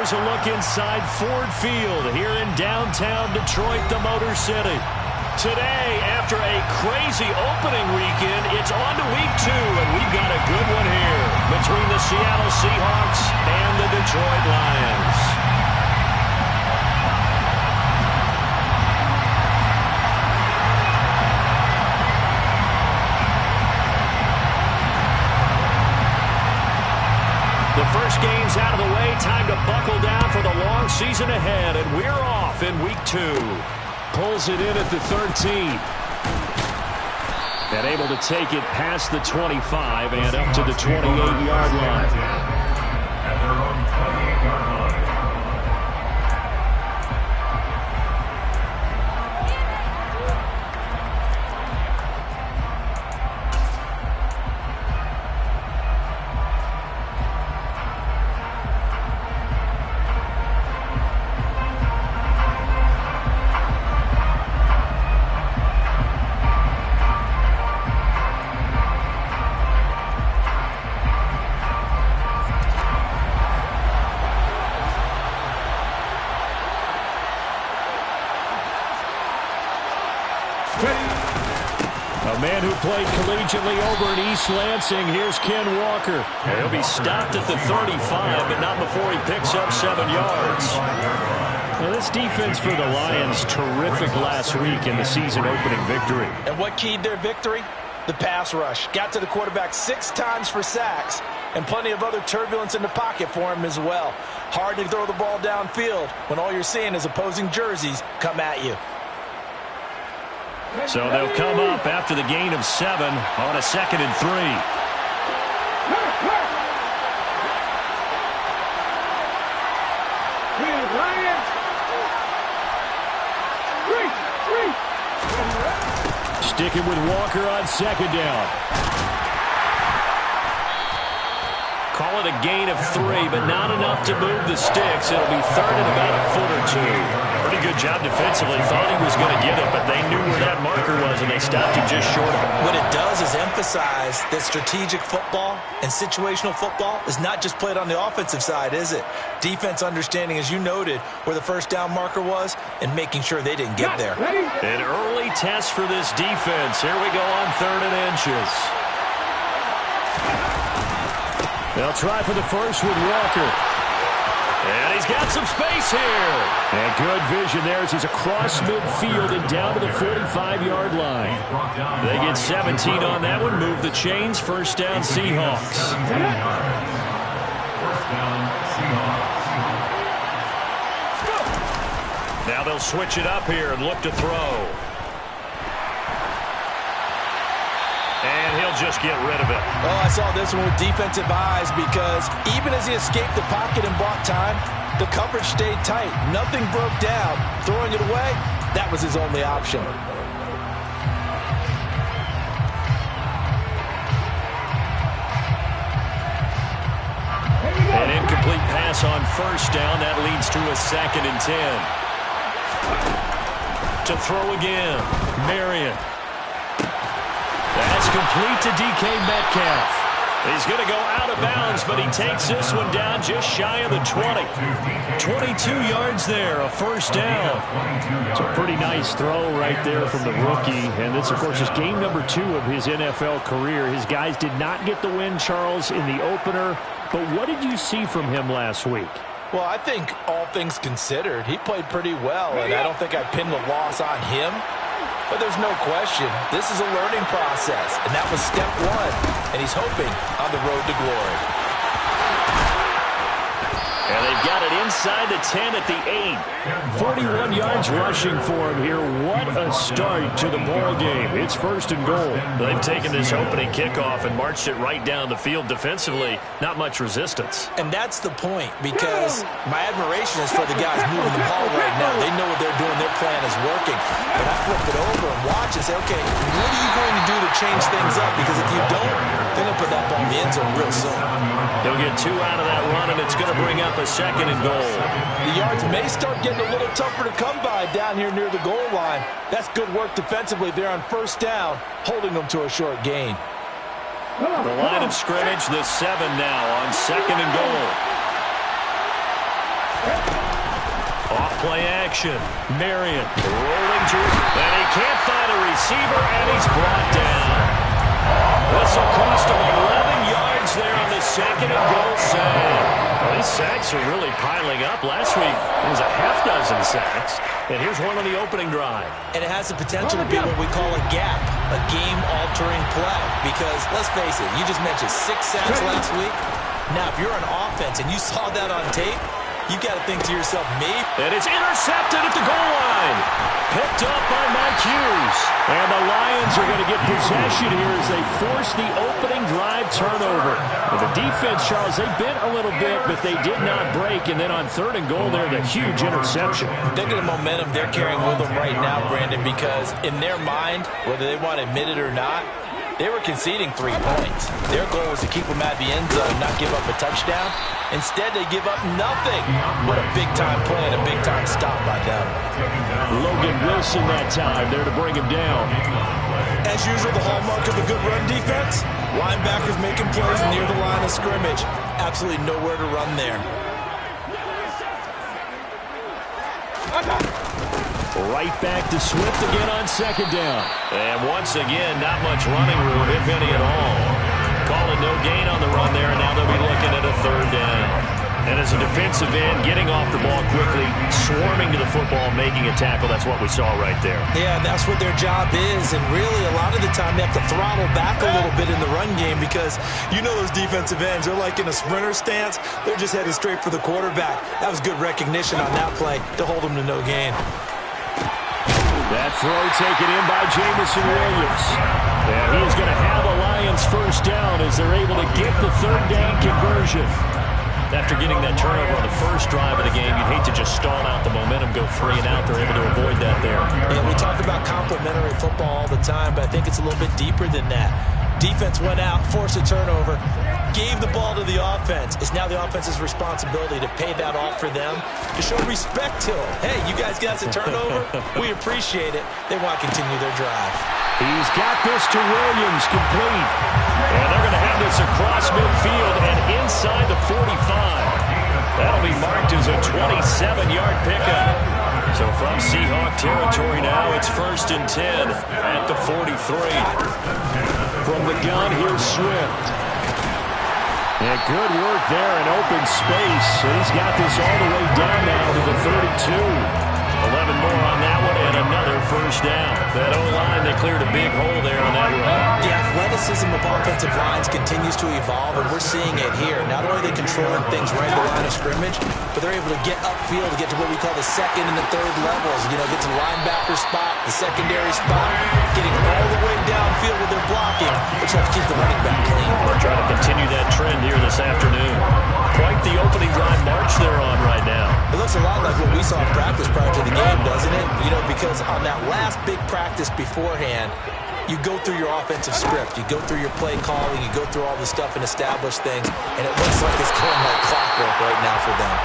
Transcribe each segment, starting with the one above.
as a look inside Ford Field here in downtown Detroit, the Motor City. Today, after a crazy opening weekend, it's on to week 2, and we've got a good one here between the Seattle Seahawks and the Detroit Lions. The first game's out of the way. Time to buckle down for the long season ahead, and we're off in week 2. Pulls it in at the 13. And able to take it past the 25 and up to the 28-yard line. At their own 28-yard line. A man who played collegiately over in East Lansing, here's Ken Walker. And he'll be stopped at the 35, but not before he picks up 7 yards. Now, this defense for the Lions, terrific last week in the season-opening victory. And what keyed their victory? The pass rush. Got to the quarterback 6 times for sacks, and plenty of other turbulence in the pocket for him as well. Hard to throw the ball downfield when all you're seeing is opposing jerseys come at you. So they'll come up after the gain of 7 on a 2nd and 3. Sticking with Walker on 2nd down. Call it a gain of 3, but not enough to move the sticks. It'll be 3rd and about a foot or 2. Pretty good job defensively. Thought he was going to get it, but they knew where that marker was, and they stopped him just short of it. What it does is emphasize that strategic football and situational football is not just played on the offensive side, is it? Defense understanding, as you noted, where the first down marker was and making sure they didn't get there. An early test for this defense. Here we go on 3rd and inches. They'll try for the first with Walker. And he's got some space here. And good vision there as he's across midfield and down to the 45-yard line. They get 17 on that one. Move the chains. First down, Seahawks. Now they'll switch it up here and look to throw. And he'll just get rid of it. Oh, I saw this one with defensive eyes because even as he escaped the pocket and bought time, the coverage stayed tight. Nothing broke down. Throwing it away, that was his only option. An incomplete pass on first down. That leads to a 2nd and 10. To throw again. Marion. That's complete to DK Metcalf. He's going to go out of bounds, but he takes this one down just shy of the 20. 22 yards there, a first down. It's a pretty nice throw right there from the rookie. And this, of course, is game number 2 of his NFL career. His guys did not get the win, Charles, in the opener. But what did you see from him last week? Well, I think all things considered, he played pretty well, and I don't think I pinned the loss on him. But there's no question, this is a learning process, and that was step 1, and he's hoping on the road to glory. And they've got it inside the 10 at the 8. 41 yards rushing for him here. What a start to the ball game. It's 1st and goal. They've taken this opening kickoff and marched it right down the field defensively. Not much resistance. And that's the point, because my admiration is for the guys moving the ball right now. They know what they're doing. Their plan is working. But I flip it over and watch and say, okay, what are you going to do to change things up? Because if you don't, they're going to put that ball in the end zone real soon. They'll get 2 out of that run, and it's going to bring up a 2nd and goal. The yards may start getting a little tougher to come by down here near the goal line. That's good work defensively there on first down, holding them to a short gain. The line of scrimmage, the 7 now on 2nd and goal. Off play action. Marion rolling through, and he can't find a receiver, and he's brought down. This will cost him 11 yards there on the second and goal sack. Well, these sacks are really piling up. Last week, it was a half dozen sacks, and here's one on the opening drive. And it has the potential to be what we call a gap, a game-altering play. Because, let's face it, you just mentioned 6 sacks last week. Now, if you're on offense and you saw that on tape, you got to think to yourself, maybe. And it's intercepted at the goal line. Picked up by Mike Hughes. And the Lions are going to get possession here as they force the opening drive turnover. And the defense, Charles, they bent a little bit, but they did not break. And then on third and goal there, the huge interception. Think of the momentum they're carrying with them right now, Brandon, because in their mind, whether they want to admit it or not, they were conceding 3 points. Their goal was to keep them at the end zone, not give up a touchdown. Instead, they give up nothing. What a big-time play and a big-time stop by them. Logan Wilson that time there to bring him down. As usual, the hallmark of a good run defense, linebackers making plays near the line of scrimmage. Absolutely nowhere to run there. Right back to Swift again on second down. And once again, not much running room, if any at all. Calling no gain on the run there, and now they'll be looking at a third down. And as a defensive end, getting off the ball quickly, swarming to the football, making a tackle, that's what we saw right there. Yeah, that's what their job is. And really, a lot of the time, they have to throttle back a little bit in the run game because you know those defensive ends, they're like in a sprinter stance. They're just headed straight for the quarterback. That was good recognition on that play to hold them to no gain. That throw taken in by Jamison Williams. And he is going to have a Lions first down as they're able to get the third down conversion. After getting that turnover on the first drive of the game, you'd hate to just stall out the momentum, go 3 and out. They're able to avoid that there. Yeah, we talk about complementary football all the time, but I think it's a little bit deeper than that. Defense went out, forced a turnover, gave the ball to the offense. It's now the offense's responsibility to pay that off for them, to show respect to them. Hey, you guys got a turnover? We appreciate it. They want to continue their drive. He's got this to Williams, complete. And they're going to have this across midfield and inside the 45. That'll be marked as a 27-yard pickup. So from Seahawk territory now, it's 1st and 10 at the 43. From the gun, here's Swift. And good work there in open space. And he's got this all the way down now to the 32. 11 more on that one and another first down. That O-line, they cleared a big hole there on that run. The athleticism of offensive lines continues to evolve, and we're seeing it here. Not only are they controlling things right at the line of scrimmage, but they're able to get upfield to get to what we call the second and the third levels. You know, get to the linebacker spot, the secondary spot, getting all the way downfield with their blocking, which helps keep the running back clean. We're trying to continue that trend here this afternoon. Quite the opening drive march they're on right now. It looks a lot like what we saw in practice prior to the game, doesn't it? You know, because on that last big practice beforehand, you go through your offensive script, you go through your play calling, you go through all the stuff and establish things, and it looks like it's going like clockwork right now for them.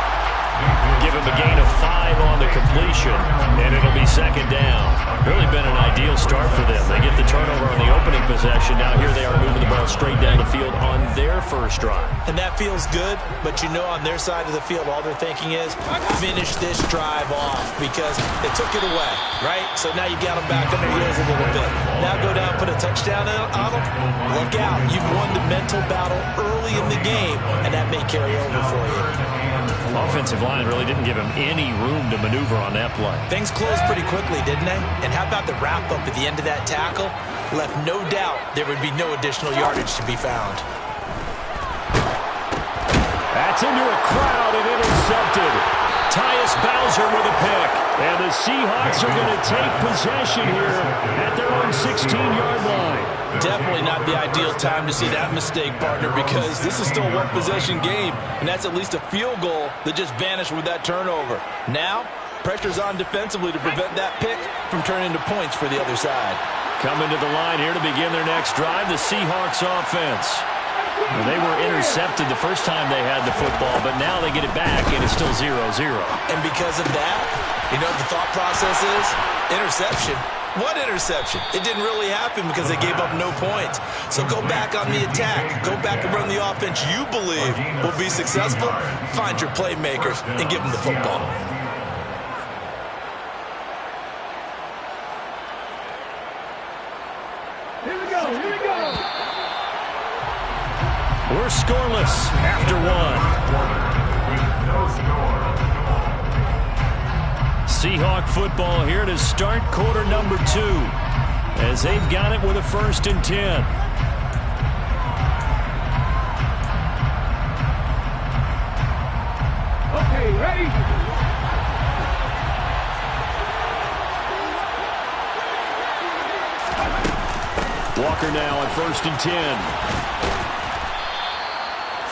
Give him a gain of 5 on the completion, and it'll be second down. Really been an ideal start for them. They get the turnover on the opening possession. Now here they are moving the ball straight down the field on their first drive. And that feels good, but you know on their side of the field, all they're thinking is, finish this drive off, because they took it away, right? So now you got them back on their heels a little bit. Now go down and put a touchdown on them. Look out. You've won the mental battle early in the game, and that may carry over for you. Offensive line really didn't give him any room to maneuver on that play. Things closed pretty quickly, didn't they? And how about the wrap-up at the end of that tackle? Left no doubt there would be no additional yardage to be found. That's into a crowd and intercepted. Tyus Bowser with a pick. And the Seahawks are going to take possession here at their own 16-yard line. Definitely not the ideal time to see that mistake, partner, because this is still a one-possession game, and that's at least a field goal that just vanished with that turnover. Now, pressure's on defensively to prevent that pick from turning into points for the other side. Coming to the line here to begin their next drive, the Seahawks offense. Well, they were intercepted the first time they had the football, but now they get it back, and it's still 0-0. And because of that, you know what the thought process is? Interception. What interception? It didn't really happen because they gave up no points. So go back on the attack. Go back and run the offense you believe will be successful. Find your playmakers and give them the football. Here we go. We're scoreless after one. Seahawk football here to start quarter number 2 as they've got it with a 1st and 10. Okay, ready? Walker now at 1st and 10.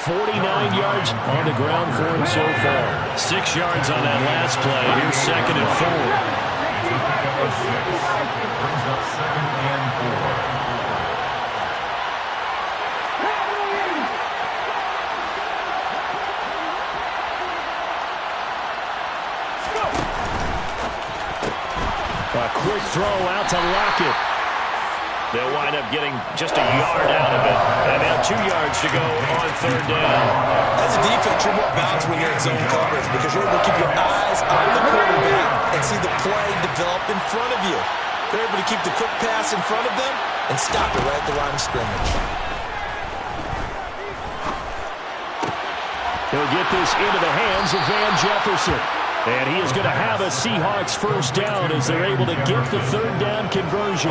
49 yards on the ground for him so far. 6 yards on that last play. Here's 2nd and 4. Brings up 2nd and 4. A quick throw out to Lockett. They'll wind up getting just a yard out of it. And now 2 yards to go on 3rd down. As a defense, you're more balanced when you're in zone coverage because you're able to keep your eyes on the quarterback and see the play develop in front of you. They're able to keep the quick pass in front of them and stop it right at the line of scrimmage. He'll get this into the hands of Van Jefferson. And he is going to have a Seahawks 1st down as they're able to get the 3rd down conversion.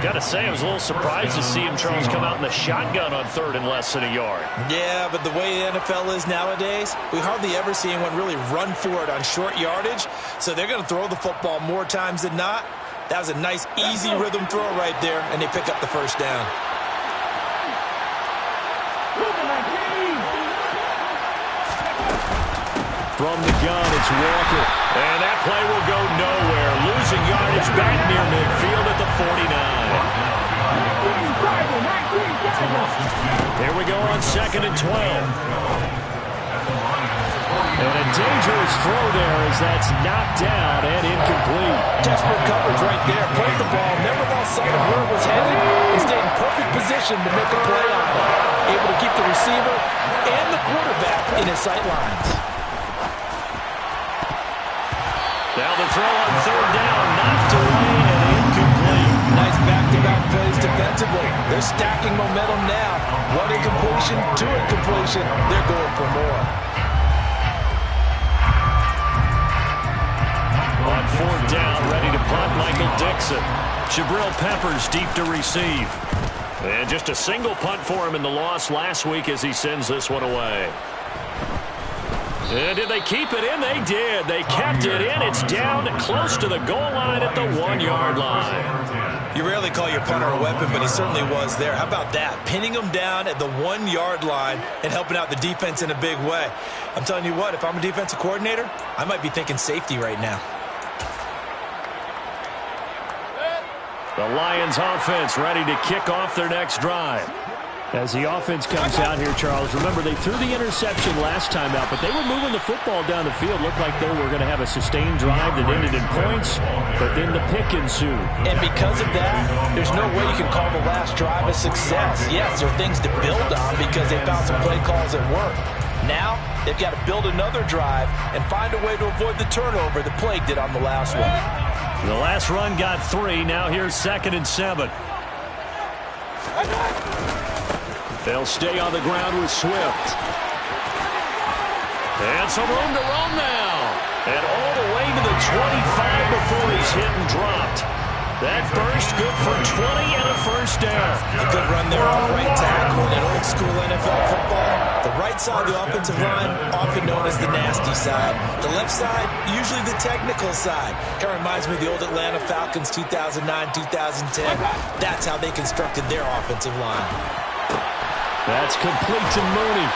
Got to say, I was a little surprised to see him, Charles, come out in the shotgun on 3rd and less than a yard. Yeah, but the way the NFL is nowadays, we hardly ever see anyone really run for it on short yardage. So they're going to throw the football more times than not. That was a nice, easy rhythm throw right there, and they pick up the 1st down. From the gun, it's Walker. And that play will go nowhere. Losing yardage back near midfield at the 49. Here we go on 2nd and 12. And a dangerous throw there as that's knocked down and incomplete. Desperate coverage right there. Played the ball, never lost sight of where it was headed, and stayed in perfect position to make a play on it. Able to keep the receiver and the quarterback in his sight lines. Now the throw on 3rd down, knocked away and incomplete. Nice back-to-back plays defensively. They're stacking momentum now. 1 incompletion, 2 incompletion. They're going for more. On 4th down, ready to punt, Michael Dixon. Jabril Peppers deep to receive. And just a single punt for him in the loss last week as he sends this one away. And did they keep it in? They did. They kept it in. It's down close to the goal line at the 1-yard line. You rarely call your punter a weapon, but he certainly was there. How about that? Pinning him down at the 1-yard line and helping out the defense in a big way. I'm telling you what, if I'm a defensive coordinator, I might be thinking safety right now. The Lions offense ready to kick off their next drive. As the offense comes out here, Charles, remember they threw the interception last time out, but they were moving the football down the field. Looked like they were going to have a sustained drive that ended in points, but then the pick ensued. And because of that, there's no way you can call the last drive a success. Yes, there are things to build on because they found some play calls that work. Now, they've got to build another drive and find a way to avoid the turnover that plagued it on the last one. The last run got 3. Now here's 2nd and 7. They'll stay on the ground with Swift. And some room to run now. And all the way to the 25 before he's hit and dropped. That burst good for 20 and a 1st down. A good run there off right tackle in old school NFL football. The right side of the offensive line, often known as the nasty side. The left side, usually the technical side. Kind of reminds me of the old Atlanta Falcons 2009-2010. That's how they constructed their offensive line. That's complete to Mooney.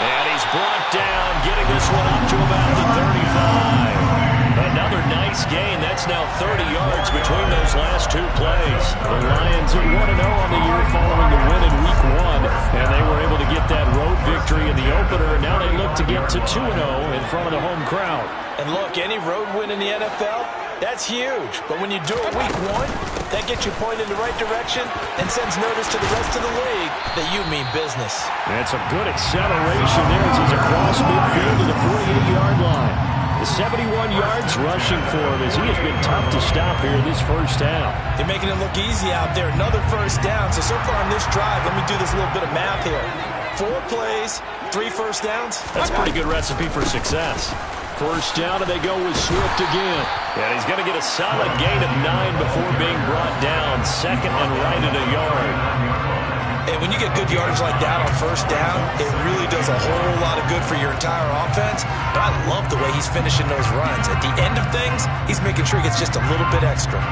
And he's brought down, getting this one up to about the 35. Another nice gain. That's now 30 yards between those last 2 plays. The Lions are 1-0 on the year following the win in Week 1. And they were able to get that road victory in the opener. And now they look to get to 2-0 in front of the home crowd. And look, any road win in the NFL That's huge. But when you do it week one, that gets you pointed in the right direction and sends notice to the rest of the league that you mean business. That's a good acceleration there as he's across midfield to the 48-yard line. The 71 yards rushing for him as he has been tough to stop here this first half. They're making it look easy out there. Another first down. So far on this drive, let me do this little bit of math here. 4 plays, 3 first downs. That's a pretty good recipe for success. First down, and they go with Swift again. And he's going to get a solid gain of 9 before being brought down. Second and right at a yard. And when you get good yardage like that on first down, it really does a whole lot of good for your entire offense. But I love the way he's finishing those runs. At the end of things, he's making sure he gets just a little bit extra.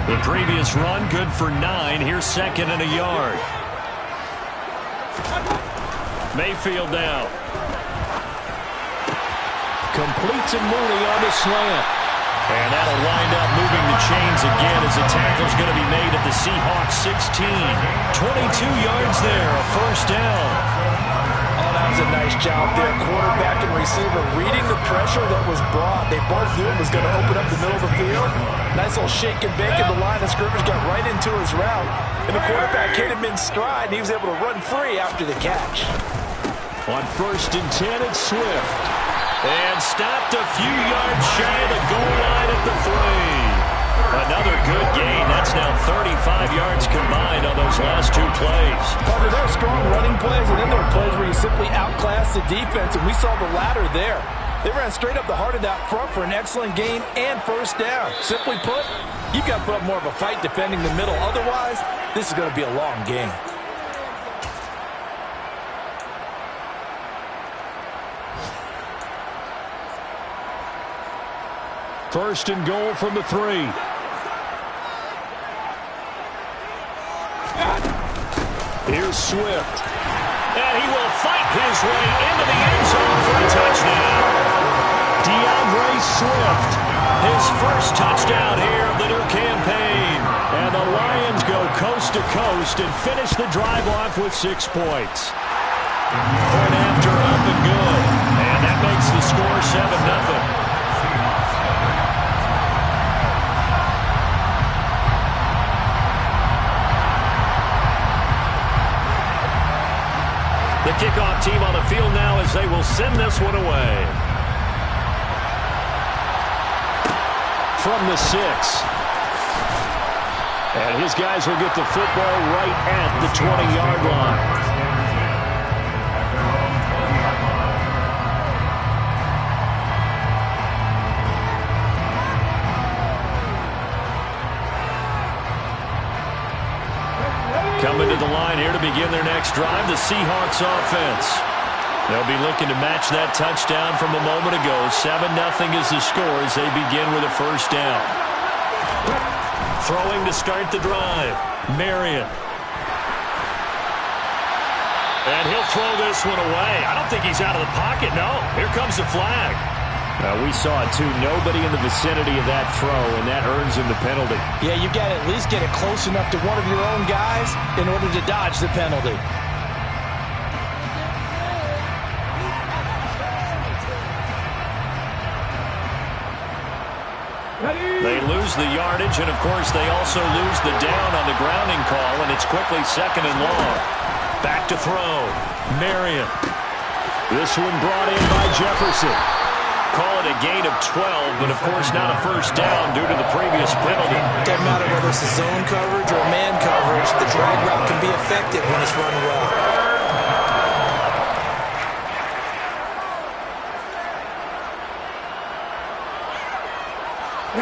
The previous run, good for 9. Here's second and a yard. Mayfield now. Completes and Mooney on the slant. And that'll wind up moving the chains again as the tackle's going to be made at the Seahawks 16. 22 yards there, a first down. Oh, that was a nice job there. Quarterback and receiver reading the pressure that was brought. They both knew it was going to open up the middle of the field. Nice little shake and bake in the line of scrimmage, got right into his route. And the quarterback hit him in stride, and he was able to run free after the catch. On first and 10, it's Swift. And stopped a few yards shy of the goal line at the 3. Another good gain. That's now 35 yards combined on those last 2 plays. There are strong running plays, and then there are plays where you simply outclass the defense, and we saw the latter there. They ran straight up the heart of that front for an excellent gain and first down. Simply put, you've got to put up more of a fight defending the middle. Otherwise, this is going to be a long game. First and goal from the 3. Here's Swift. And he will fight his way into the end zone for a touchdown. DeAndre Swift, his first touchdown here of the new campaign. And the Lions go coast to coast and finish the drive off with 6 points. Point after up and good. And that makes the score 7-0. The kickoff team on the field now as they will send this one away. From the 6. And his guys will get the football right at the 20-yard line. Coming to the line here to begin their next drive, the Seahawks offense. They'll be looking to match that touchdown from a moment ago. 7-0 is the score as they begin with a first down. Throwing to start the drive, Marion. And he'll throw this one away. I don't think he's out of the pocket, no. Here comes the flag. We saw it too. Nobody in the vicinity of that throw, and that earns him the penalty. Yeah, you got to at least get it close enough to one of your own guys in order to dodge the penalty. They lose the yardage, and of course they also lose the down on the grounding call, and it's quickly second and long. Back to throw. Marion. This one brought in by Jefferson. Call it a gain of 12, but of course not a first down due to the previous penalty. Doesn't matter whether it's a zone coverage or a man coverage, the drag route can be effective when it's run well.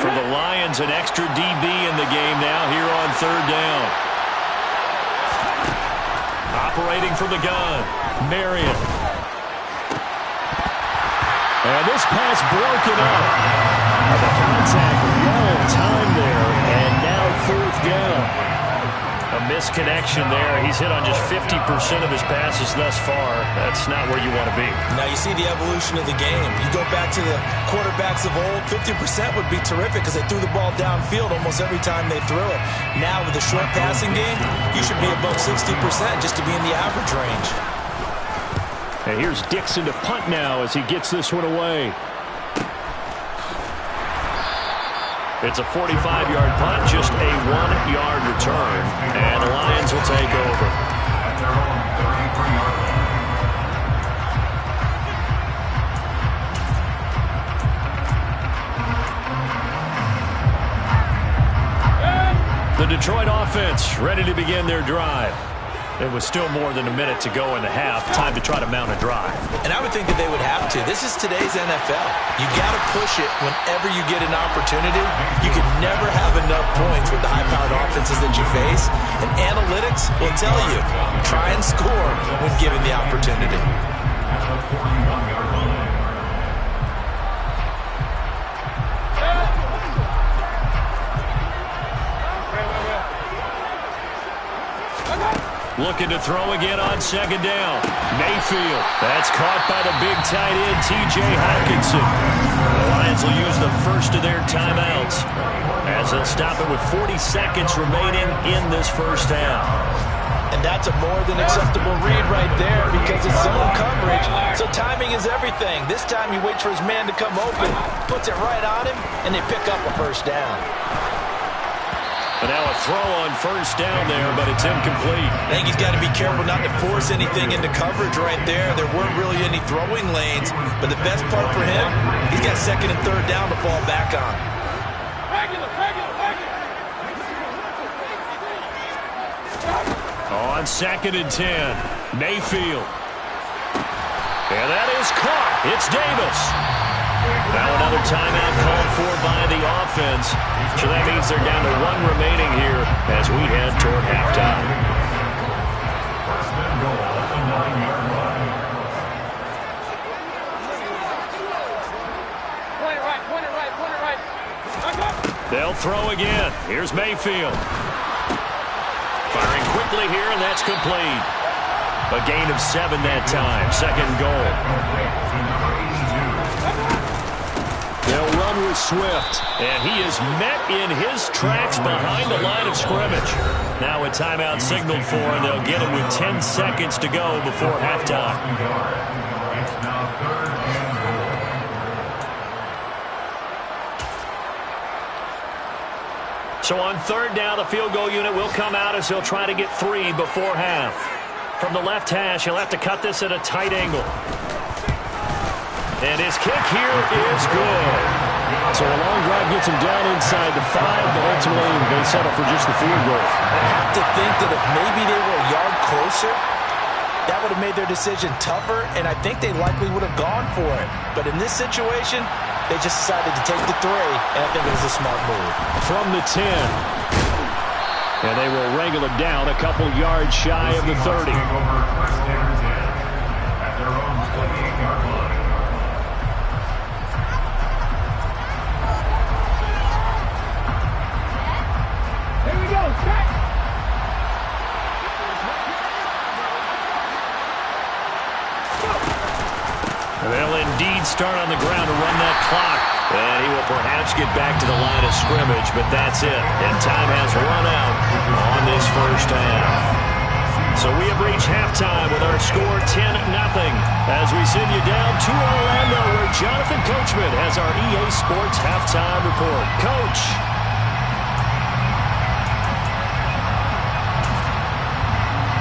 For the Lions, an extra DB in the game now here on third down. Operating from the gun, Marion. And this pass broken up. The contact well timed there, and now fourth down. A misconnection there. He's hit on just 50% of his passes thus far. That's not where you want to be. Now you see the evolution of the game. You go back to the quarterbacks of old, 50% would be terrific because they threw the ball downfield almost every time they threw it. Now with the short passing game, you should be above 60% just to be in the average range. And here's Dixon to punt now as he gets this one away. It's a 45-yard punt, just a 1-yard return. And the Lions will take over. At their own 33-yard line. The Detroit offense ready to begin their drive. It was still more than a minute to go in the half. Time to try to mount a drive. And I would think that they would have to. This is today's NFL. You got to push it whenever you get an opportunity. You can never have enough points with the high-powered offenses that you face. And analytics will tell you, try and score when given the opportunity. At the 41-yard line. Looking to throw again on second down. Mayfield. That's caught by the big tight end, T.J. Hockenson. The Lions will use the first of their timeouts as they'll stop it with 40 seconds remaining in this first half. And that's a more than acceptable read right there because it's zone coverage, so timing is everything. This time he waits for his man to come open, puts it right on him, and they pick up a first down. But now a throw on first down there, but it's incomplete. I think he's got to be careful not to force anything into coverage right there. There weren't really any throwing lanes, but the best part for him, he's got second and third down to fall back on. On second and 10, Mayfield. And that is caught. It's Davis. Now another timeout called for by the offense. So that means they're down to one remaining here as we head toward halftime. First and goal at the 9-yard line. Point it right. They'll throw again. Here's Mayfield. Firing quickly here, and that's complete. A gain of 7 that time. Second goal. They'll run with Swift, and he is met in his tracks behind the line of scrimmage. Now a timeout signaled for, and they'll get it with 10 seconds to go before halftime. It's now third and goal. So on third down, the field goal unit will come out as he'll try to get 3 before half. From the left hash, he'll have to cut this at a tight angle. And his kick here is good. So a long drive gets him down inside the 5, but ultimately they settle for just the field goal. I have to think that if maybe they were a yard closer, that would have made their decision tougher, and I think they likely would have gone for it. But in this situation, they just decided to take the 3, and I think it was a smart move. From the 10. And they will wrangle him down a couple yards shy of the 30. Take over first and 10 at their own 28-yard line. They'll indeed start on the ground to run that clock. And he will perhaps get back to the line of scrimmage, but that's it. And time has run out on this first half. So we have reached halftime with our score 10-0 as we send you down to Orlando where Jonathan Coachman has our EA Sports halftime report. Coach.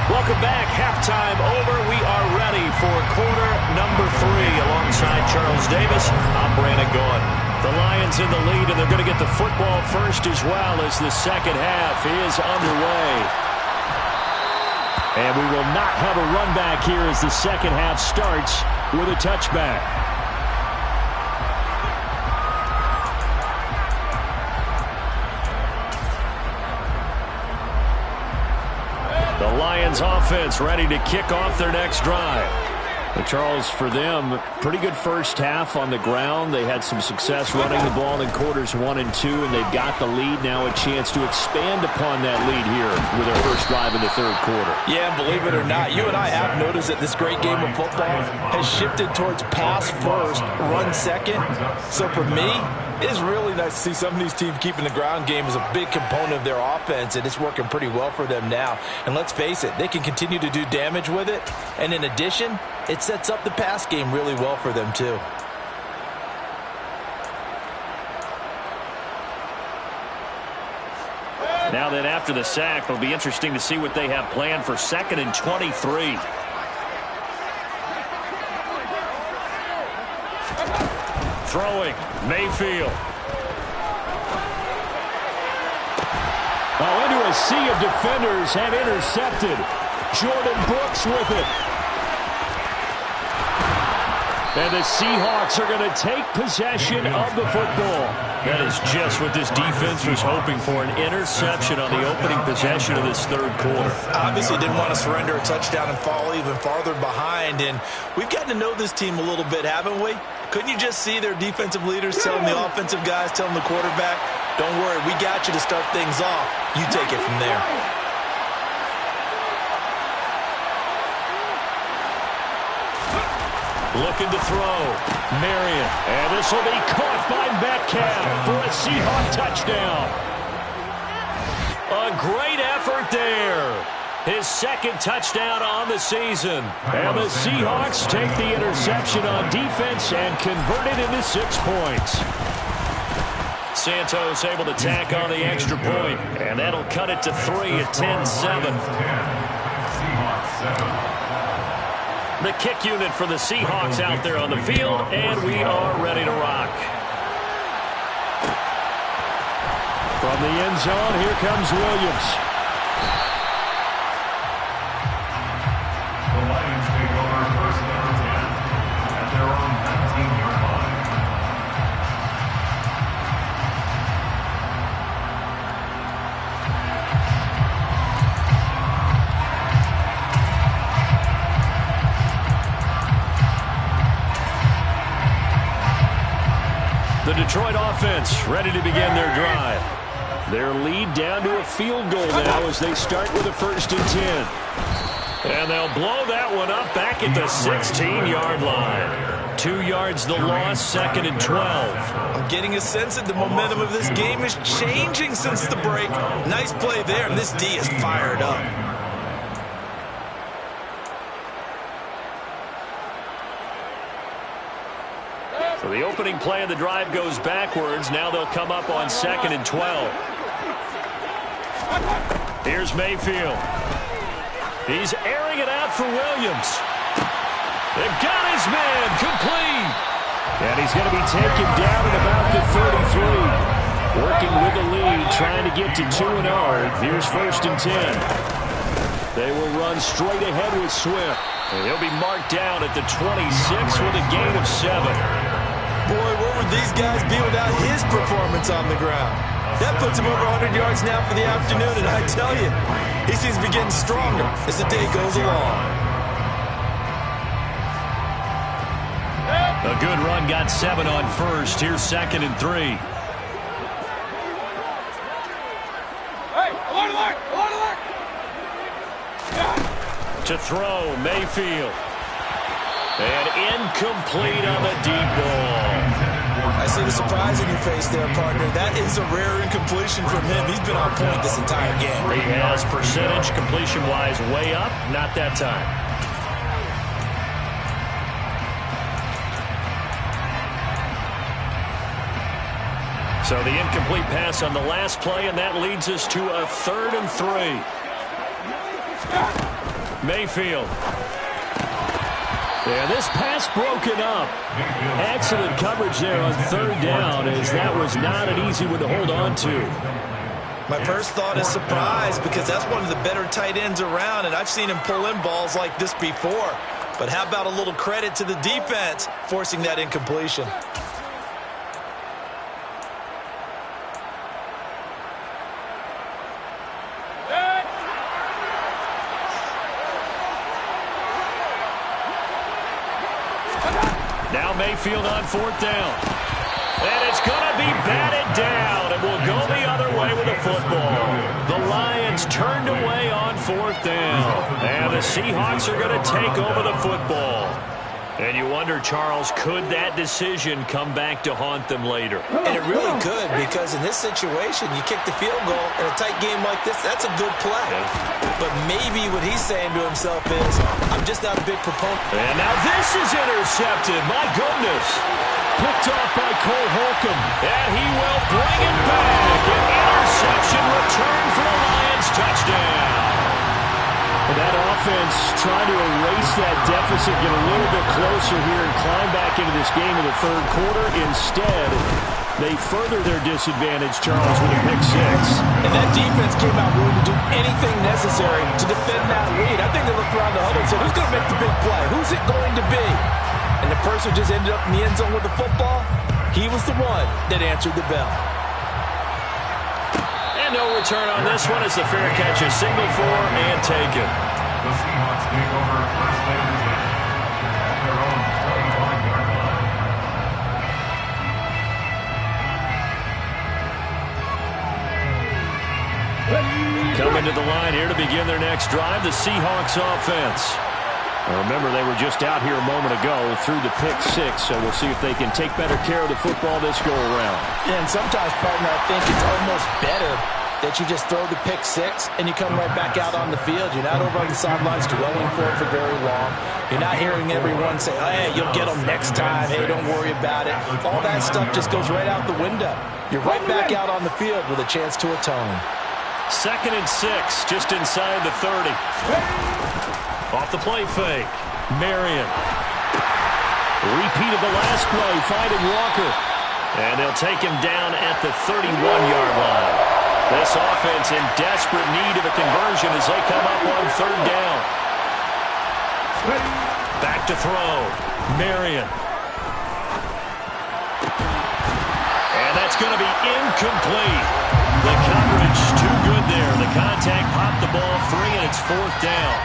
Welcome back. Halftime over. We are ready for quarter number 3 alongside Charles Davis. I'm Brandon Gaudin. The Lions in the lead, and they're going to get the football first as well as the second half is underway. And we will not have a run back here as the second half starts with a touchback. The Lions offense ready to kick off their next drive. And Charles, for them, pretty good first half on the ground. They had some success running the ball in quarters 1 and 2, and they've got the lead. Now a chance to expand upon that lead here with their first drive in the third quarter. Yeah, believe it or not, you and I have noticed that this great game of football has shifted towards pass first, run second. So for me, It is really nice to see some of these teams keeping the ground game as a big component of their offense, and it's working pretty well for them now. And let's face it, they can continue to do damage with it. And in addition, it sets up the pass game really well for them too. Now then, after the sack, it'll be interesting to see what they have planned for 2nd and 23. Throwing, Mayfield. Oh, into a sea of defenders and intercepted. Jordan Brooks with it. And the Seahawks are going to take possession of the football. That is just what this defense was hoping for, an interception on the opening possession of this third quarter. Obviously didn't want to surrender a touchdown and fall even farther behind, and we've gotten to know this team a little bit, haven't we? Couldn't you just see their defensive leaders telling the offensive guys, telling the quarterback, don't worry, we got you to start things off. You take it from there. Looking to throw. Marion. And this will be caught by Metcalf for a Seahawk touchdown. A great effort there. His 2nd touchdown on the season. And the Seahawks take the interception on defense and convert it into 6 points. Santos able to tack on the extra point. And that'll cut it to 3 at 10-7. The kick unit for the Seahawks out there on the field, and we are ready to rock. From the end zone, here comes Williams. The Lions take over 1st and 10 at their own 19-yard line. The Detroit offense ready to begin their drive. Their lead down to a field goal now as they start with a 1st and 10. And they'll blow that one up back at the 16-yard line. 2 yards the loss, 2nd and 12. I'm getting a sense that the momentum of this game is changing since the break. Nice play there, and this D is fired up. So the opening play of the drive goes backwards. Now they'll come up on 2nd and 12. Here's Mayfield. He's airing it out for Williams. They've got his man complete. And he's going to be taken down at about the 33. Working with the lead, trying to get to 2-0. Here's 1st and 10. They will run straight ahead with Swift. And he'll be marked down at the 26 with a gain of 7. Boy, where would these guys be without his performance on the ground? That puts him over 100 yards now for the afternoon, and I tell you, he seems to be getting stronger as the day goes along. A good run got 7 on 1st. Here's 2nd and 3. Hey, alert! To throw, Mayfield. And incomplete on the deep ball. I see the surprise in your face there, partner. That is a rare incompletion from him. He's been on point this entire game. He has percentage, completion-wise, way up. Not that time. So the incomplete pass on the last play, and that leads us to a 3rd and 3. Mayfield. And this pass broken up. Excellent coverage there on 3rd down, as that was not an easy one to hold on to. My first thought is surprise, because that's one of the better tight ends around, and I've seen him pull in balls like this before. But how about a little credit to the defense forcing that incompletion? Now Mayfield on 4th down. And it's going to be batted down. And we'll go the other way with the football. The Lions turned away on 4th down. And the Seahawks are going to take over the football. And you wonder, Charles, could that decision come back to haunt them later? And it really could, because in this situation, you kick the field goal in a tight game like this, that's a good play. Yeah. But maybe what he's saying to himself is, I'm just not a big proponent. And now this is intercepted. My goodness. Picked off by Cole Holcomb. And he will bring it back. An interception return for the Lions. Touchdown. That offense trying to erase that deficit, get a little bit closer here and climb back into this game in the third quarter. Instead, they further their disadvantage, Charles, with a pick six. And that defense came out willing to do anything necessary to defend that lead. I think they looked around the huddle and said, who's going to make the big play? Who's it going to be? And the person who just ended up in the end zone with the football, he was the one that answered the bell. No return on this one as the fair catch is signaled for and taken. The Seahawks take over first and 10 at their own 25-yard line. Coming to the line here to begin their next drive, the Seahawks offense. Now remember, they were just out here a moment ago through the pick six, so we'll see if they can take better care of the football this go-around. Yeah, and sometimes, partner, I think it's almost better that you just throw the pick six and you come right back out on the field. You're not over on the sidelines dwelling for it for very long. You're not hearing everyone say, oh, hey, you'll get them next time. Hey, don't worry about it. All that stuff just goes right out the window. You're right back out on the field with a chance to atone. 2nd and 6, just inside the 30. Off the play fake. Marion. Repeat of the last play, finding Walker. And they'll take him down at the 31-yard line. This offense in desperate need of a conversion as they come up on 3rd down. Back to throw. Marion. And that's going to be incomplete. The coverage too good there. The contact popped the ball free, and it's 4th down.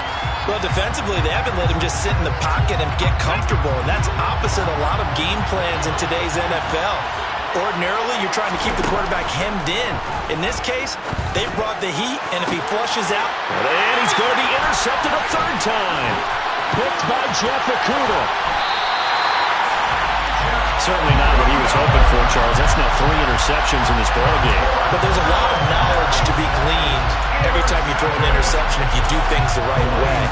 Well, defensively, they haven't let him just sit in the pocket and get comfortable, and that's opposite a lot of game plans in today's NFL. Ordinarily, you're trying to keep the quarterback hemmed in. In this case, they brought the heat, and if he flushes out... And he's going to be intercepted a 3rd time. Picked by Jeff Okudah. Certainly not what he was hoping for, Charles. That's now 3 interceptions in this ballgame. But there's a lot of knowledge to be gleaned every time you throw an interception if you do things the right way.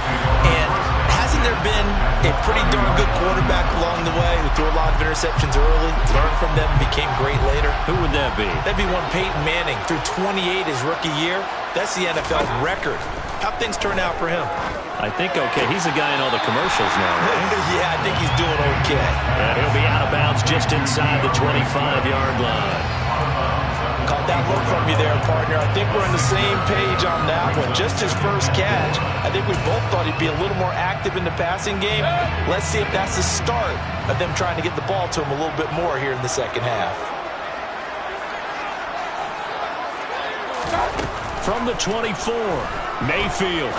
And hasn't there been a pretty darn good quarterback along the way who threw a lot of interceptions early, learned from them, and became great later? Who would that be? That'd be one Peyton Manning. Threw 28 his rookie year. That's the NFL record. How'd things turn out for him? I think okay. He's the guy in all the commercials now, right? Yeah, I think he's doing okay. And he'll be out of bounds just inside the 25-yard line. Caught that look from you there, partner. I think we're on the same page on that one. Just his first catch. I think we both thought he'd be a little more active in the passing game. Let's see if that's the start of them trying to get the ball to him a little bit more here in the second half. From the 24, Mayfield.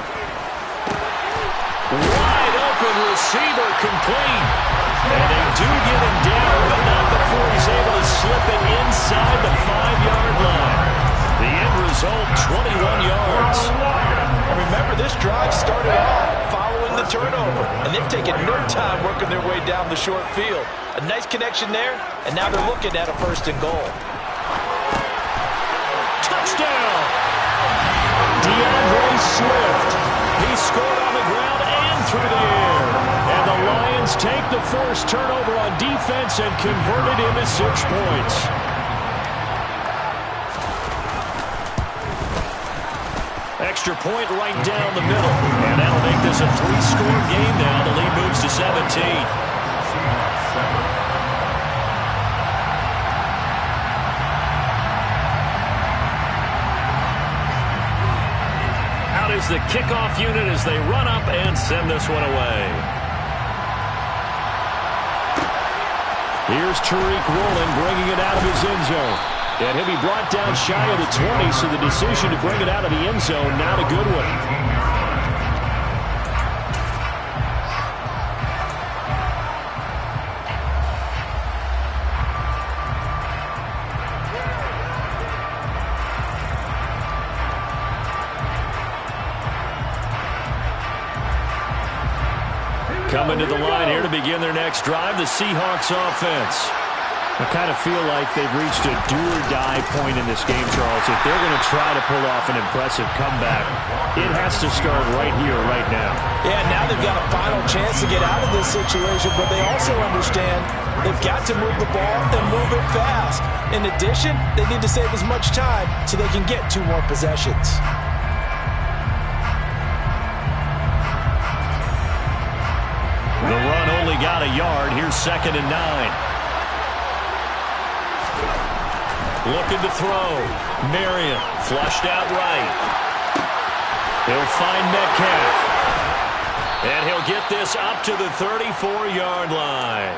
Wide open receiver complete. And they do get him down, but not before he's able to slip it inside the 5-yard line. The end result, 21 yards. And remember, this drive started off following the turnover, and they've taken no time working their way down the short field. A nice connection there, and now they're looking at a 1st and goal. Touchdown! DeAndre Swift. He scored on the ground and through the air. And the Lions take the forced turnover on defense and convert it into 6 points. Extra point right down the middle. And that'll make this a 3-score game now. The lead moves to 17. Is the kickoff unit as they run up and send this one away. Here's Tariq Woolen bringing it out of his end zone. And he'll be brought down shy of the 20, so the decision to bring it out of the end zone, not a good one. Coming to the line here to begin their next drive, the Seahawks offense. I kind of feel like they've reached a do-or-die point in this game, Charles. If they're going to try to pull off an impressive comeback, it has to start right here, right now. Yeah, now they've got a final chance to get out of this situation, but they also understand they've got to move the ball and move it fast. In addition, they need to save as much time so they can get 2 more possessions. The run only got a yard. Here's 2nd and 9. Looking to throw. Marion flushed out right. He'll find Metcalf. And he'll get this up to the 34-yard line.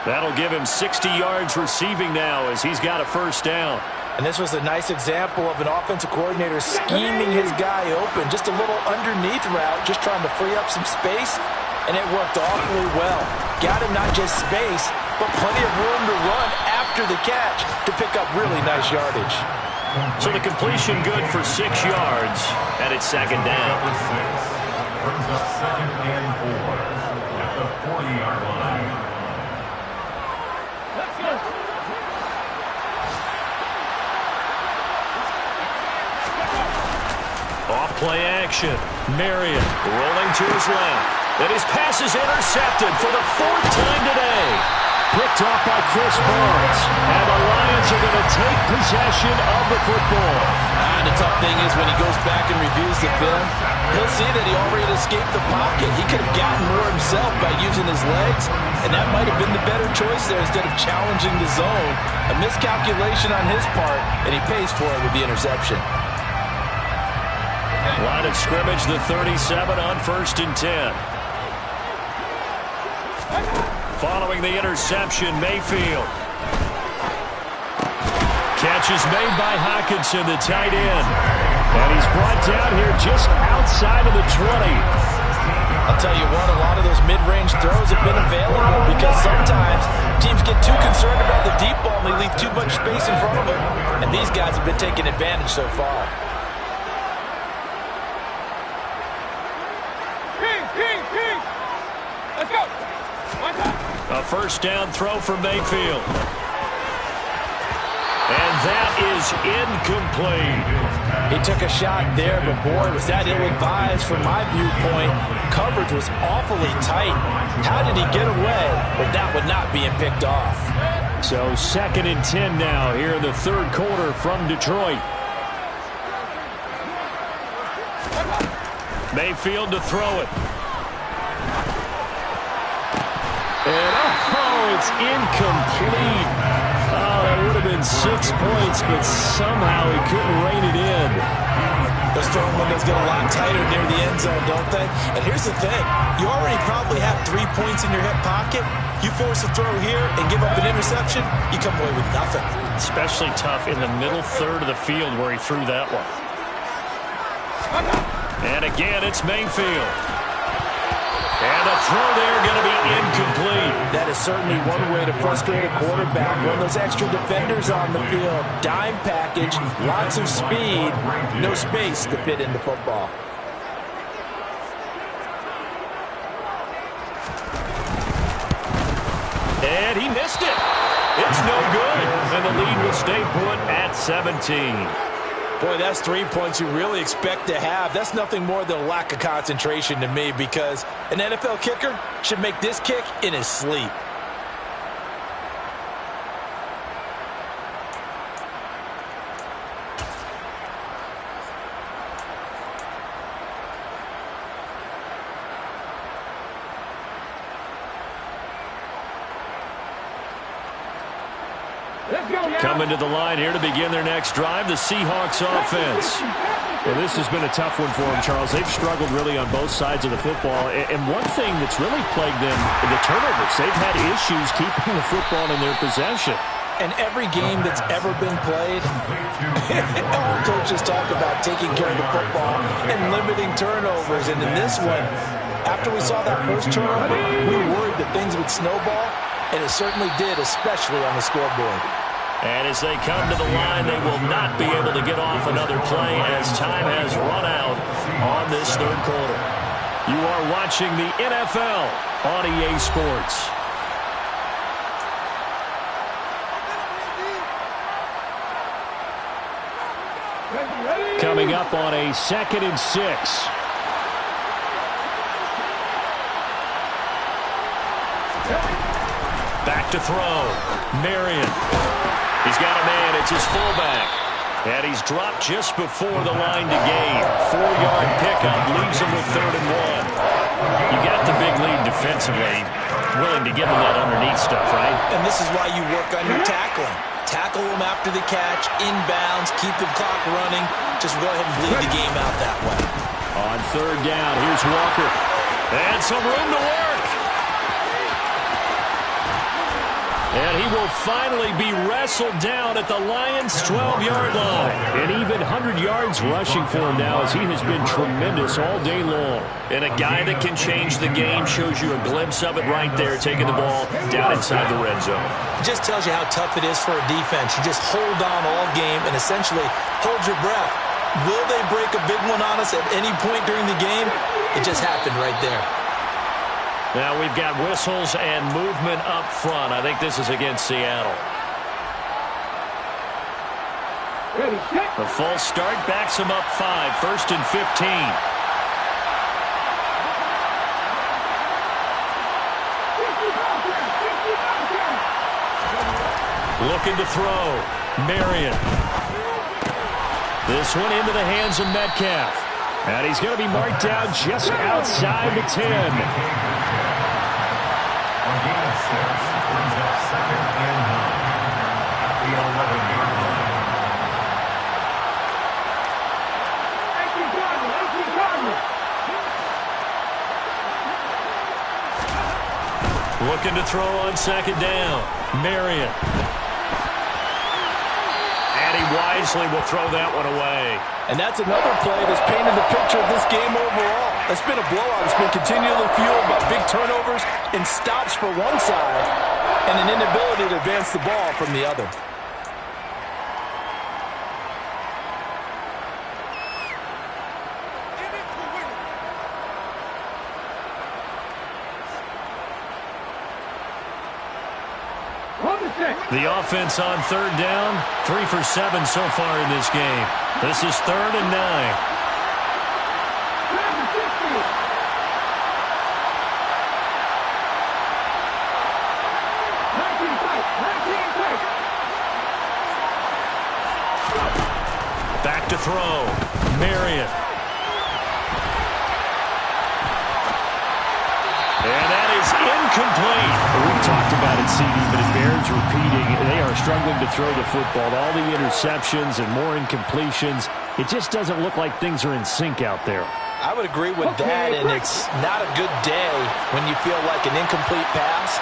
That'll give him 60 yards receiving now as he's got a first down. And this was a nice example of an offensive coordinator scheming his guy open. Just a little underneath route, just trying to free up some space. And it worked awfully well. Got him not just space, but plenty of room to run after the catch to pick up really nice yardage. So the completion good for 6 yards, and it's 2nd down. Brings up 2nd and 4 at the 40-yard line. Let's go. Off play action. Marion rolling to his left. And his pass is intercepted for the 4th time today. Picked off by Chris Barnes. And the Lions are going to take possession of the football. And the tough thing is when he goes back and reviews the film, he'll see that he already escaped the pocket. He could have gotten more himself by using his legs, and that might have been the better choice there instead of challenging the zone. A miscalculation on his part, and he pays for it with the interception. Line of scrimmage, the 37 on 1st and 10. Following the interception, Mayfield. Catch is made by Hockenson, the tight end. And he's brought down here just outside of the 20. I'll tell you what, a lot of those mid-range throws have been available because sometimes teams get too concerned about the deep ball and they leave too much space in front of them. And these guys have been taking advantage so far. Let's go. A first down throw for Mayfield. And that is incomplete. He took a shot there, but boy, was that ill-advised from my viewpoint. Coverage was awfully tight. How did he get away? But that would not being picked off. So 2nd and 10 now here in the 3rd quarter from Detroit. Mayfield to throw it. And it's incomplete. Oh, that would have been 6 points, but somehow he couldn't rein it in. Those throwing windows get a lot tighter near the end zone, don't they? And here's the thing. You already probably have 3 points in your hip pocket. You force a throw here and give up an interception, you come away with nothing. Especially tough in the middle third of the field where he threw that one. And again, it's Mayfield. And the throw there going to be incomplete. That is certainly one way to frustrate a quarterback. Run those extra defenders on the field. Dime package, lots of speed, no space to fit into football. And he missed it. It's no good. And the lead will stay put at 17. Boy, that's 3 points you really expect to have. That's nothing more than a lack of concentration to me because an NFL kicker should make this kick in his sleep. Coming to the line here to begin their next drive, the Seahawks offense. Well, this has been a tough one for them, Charles. They've struggled really on both sides of the football. And one thing that's really plagued them, the turnovers. They've had issues keeping the football in their possession. And every game that's ever been played, all coaches talk about taking care of the football and limiting turnovers. And in this one, after we saw that first turnover, we worried that things would snowball, and it certainly did, especially on the scoreboard. And as they come to the line, they will not be able to get off another play as time has run out on this 3rd quarter. You are watching the NFL on EA Sports. Coming up on a 2nd and 6. Back to throw. Marion. He's got a man. It's his fullback. And he's dropped just before the line to gain. 4-yard pickup leaves him with 3rd and 1. You got the big lead defensively. Willing to give him that underneath stuff, right? And this is why you work on your tackling. Tackle them after the catch, inbounds, keep the clock running. Just go ahead and bleed the game out that way. On 3rd down, here's Walker. And some room to work. And he will finally be wrestled down at the Lions' 12-yard line. And even 100 yards rushing for him now as he has been tremendous all day long. And a guy that can change the game shows you a glimpse of it right there, taking the ball down inside the red zone. It just tells you how tough it is for a defense. You just hold on all game and essentially hold your breath. Will they break a big one on us at any point during the game? It just happened right there. Now we've got whistles and movement up front. I think this is against Seattle. The false start backs him up 5. 1st and 15. Looking to throw. Marion. This one into the hands of Metcalf. And he's going to be marked down just outside the 10. Brings up 2nd and 9 at the 11-yard line. Looking to throw on 2nd down. Marion. And he wisely will throw that one away. And that's another play that's painted the picture of this game overall. It's been a blowout. It's been continually fueled by big turnovers and stops for one side and an inability to advance the ball from the other. The offense on 3rd down, 3 for 7 so far in this game. This is 3rd and 9. Back to throw. Marion. And that is incomplete. We've talked about it, CD, but it bears repeating. They are struggling to throw the football. All the interceptions and more incompletions. It just doesn't look like things are in sync out there. I would agree with that, and it's not a good day when you feel like an incomplete pass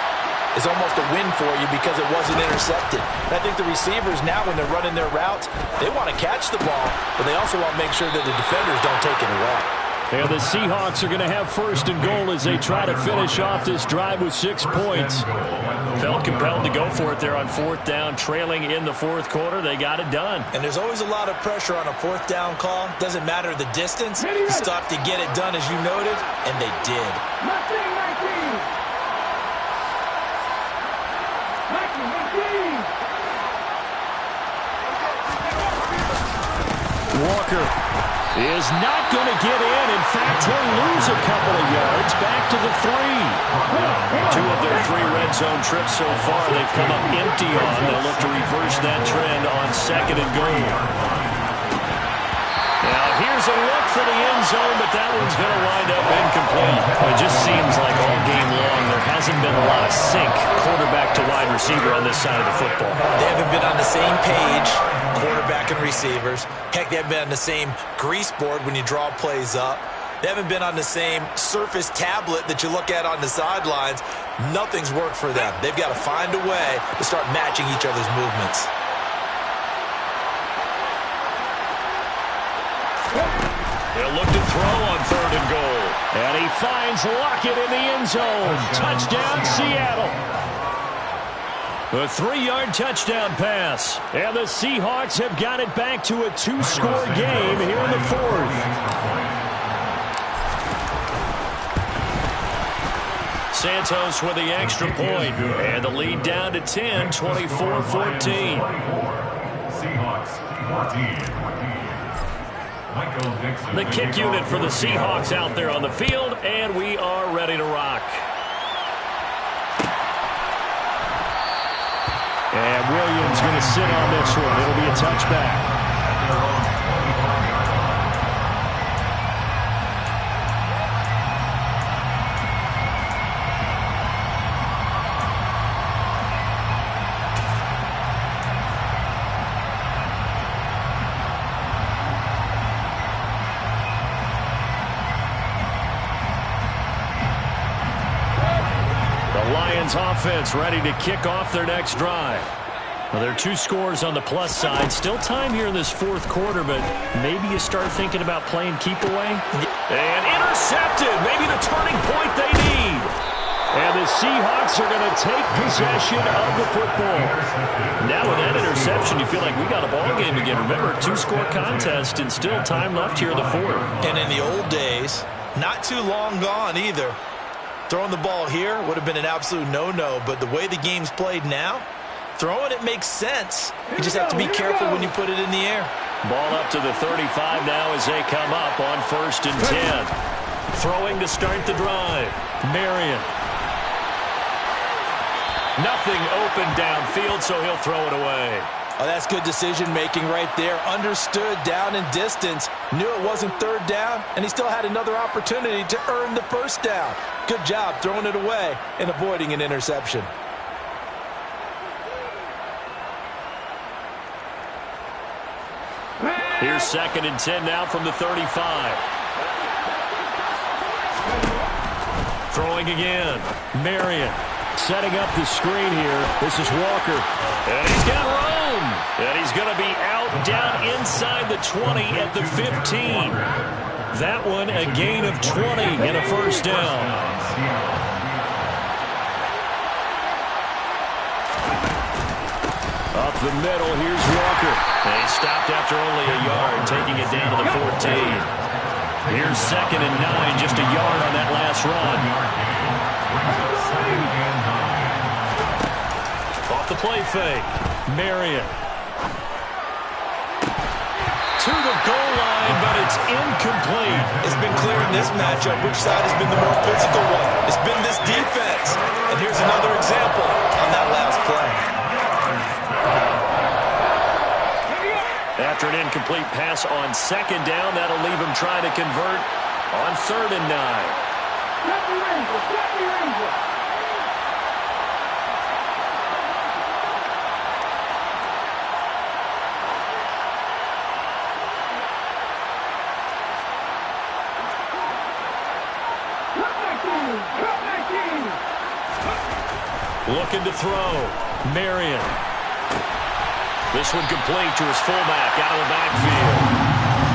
is almost a win for you because it wasn't intercepted. And I think the receivers now, when they're running their routes, they want to catch the ball, but they also want to make sure that the defenders don't take it away. And the Seahawks are going to have 1st and goal as they try to finish off this drive with 6 points. Felt compelled to go for it there on 4th down, trailing in the 4th quarter. They got it done. And there's always a lot of pressure on a 4th down call. Doesn't matter the distance. You stop to get it done, as you noted, and they did. Walker is not going to get in. In fact, he'll lose a couple of yards back to the 3. 2 of their 3 red zone trips so far they've come up empty on. They'll look to reverse that trend on 2nd and goal. Now here's a look for the end zone, but that one's going to wind up incomplete. It just seems like all game long there hasn't been a lot of sync quarterback to wide receiver on this side of the football. They haven't been on the same page, quarterback and receivers. Heck, they haven't been on the same grease board when you draw plays up. They haven't been on the same Surface tablet that you look at on the sidelines. Nothing's worked for them. They've got to find a way to start matching each other's movements. They'll look to throw on 3rd and goal. And he finds Lockett in the end zone. Touchdown, Seattle. A 3-yard touchdown pass. And the Seahawks have got it back to a 2-score game here in the 4th. Santos with the extra point. And the lead down to 10, 24-14. Seahawks 14. The kick unit for the Seahawks out there on the field, and we are ready to rock. And Williams going to sit on this one. It'll be a touchback. Offense ready to kick off their next drive. Well, there are 2 scores on the plus side. Still time here in this fourth quarter, but maybe you start thinking about playing keep away. And intercepted. Maybe the turning point they need. And the Seahawks are going to take possession of the football. Now with that interception, you feel like we got a ball game again. Remember, 2-score contest and still time left here in the fourth. And in the old days, not too long gone either. Throwing the ball here would have been an absolute no-no, but the way the game's played now, throwing it makes sense. You just have to be careful when you put it in the air. Ball up to the 35 now as they come up on 1st and 10. Throwing to start the drive. Marion. Nothing open downfield, so he'll throw it away. Oh, that's good decision-making right there. Understood down in distance. Knew it wasn't 3rd down, and he still had another opportunity to earn the 1st down. Good job throwing it away and avoiding an interception. Here's 2nd and 10 now from the 35. Throwing again. Marion. Setting up the screen here. This is Walker. And he's got room. And he's going to be out down inside the 20 at the 15. That one a gain of 20 and a 1st down. Up the middle, here's Walker. And he stopped after only a yard, taking it down to the 14. Here's 2nd and 9, just a yard on that last run. Off the play fake. Marion. To the goal line, but it's incomplete. It's been clear in this matchup which side has been the more physical one. It's been this defense. And here's another example on that last play. After an incomplete pass on 2nd down, that'll leave him trying to convert on 3rd and 9. Looking to throw. Marion. This one complete to his fullback out of the backfield.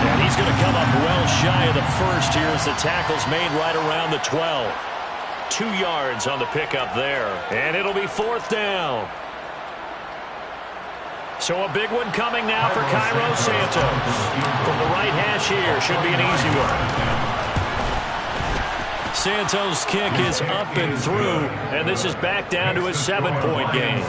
And he's going to come up well shy of the 1st here as the tackle's made right around the 12. 2 yards on the pickup there. And it'll be 4th down. So a big one coming now for Cairo Santos. From the right hash here, should be an easy one. Santos' kick is up and through, and this is back down to a 7-point game.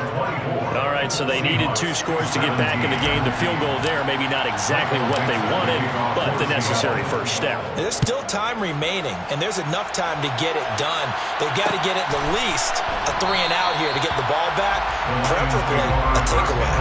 All right, so they needed 2 scores to get back in the game. The field goal there, maybe not exactly what they wanted, but the necessary 1st step. There's still time remaining, and there's enough time to get it done. They've got to get at the least a 3 and out here to get the ball back, preferably a takeaway.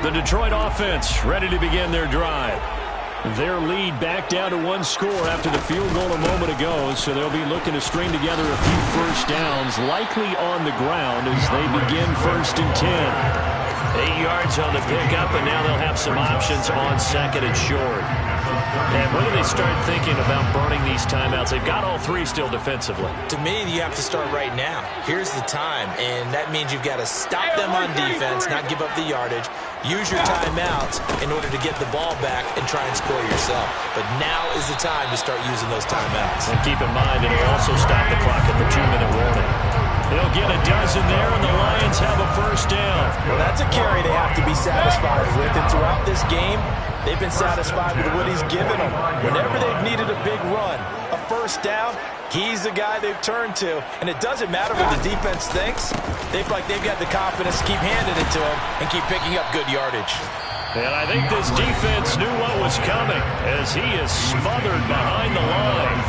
The Detroit offense ready to begin their drive. Their lead back down to 1 score after the field goal a moment ago, so they'll be looking to string together a few 1st downs, likely on the ground as they begin 1st and 10. 8 yards on the pickup, and now they'll have some options on 2nd and short. And when do they start thinking about burning these timeouts? They've got all three still defensively. To me, you have to start right now. Here's the time, and that means you've got to stop them on defense, not give up the yardage, use your timeouts in order to get the ball back and try and score yourself. But now is the time to start using those timeouts. And keep in mind, it'll also stop the clock at the 2-minute warning. They'll get a dozen there, and the Lions have a first down. Well, that's a carry they have to be satisfied with. And throughout this game, they've been satisfied with what he's given them. Whenever they've needed a big run, a first down, he's the guy they've turned to. And it doesn't matter what the defense thinks. They've got the confidence to keep handing it to him and keep picking up good yardage. And I think this defense knew what was coming as he is smothered behind the line.